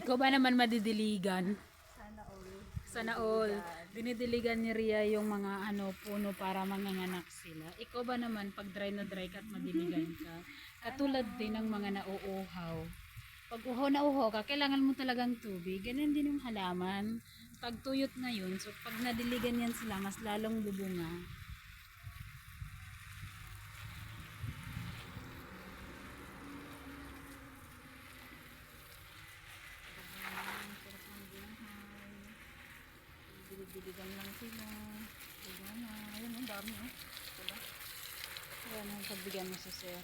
Ikaw ba naman madidiligan? Sana all. Sana all. Dinidiligan ni Ria yung mga puno para manganganak sila. Ikaw ba naman pag dry na dry ka at madiligan ka? Katulad din ng mga nauuhaw. Pag uhaw na uhaw ka, kailangan mo talagang tubig. Ganun din yung halaman. Pag tuyot na yun, so pag nadiligan yan sila, mas lalong bubunga. Diligan lang sila. Diba na? Ayun, ang dami. Diba? Ayan ang pagbigyan mo sa sir.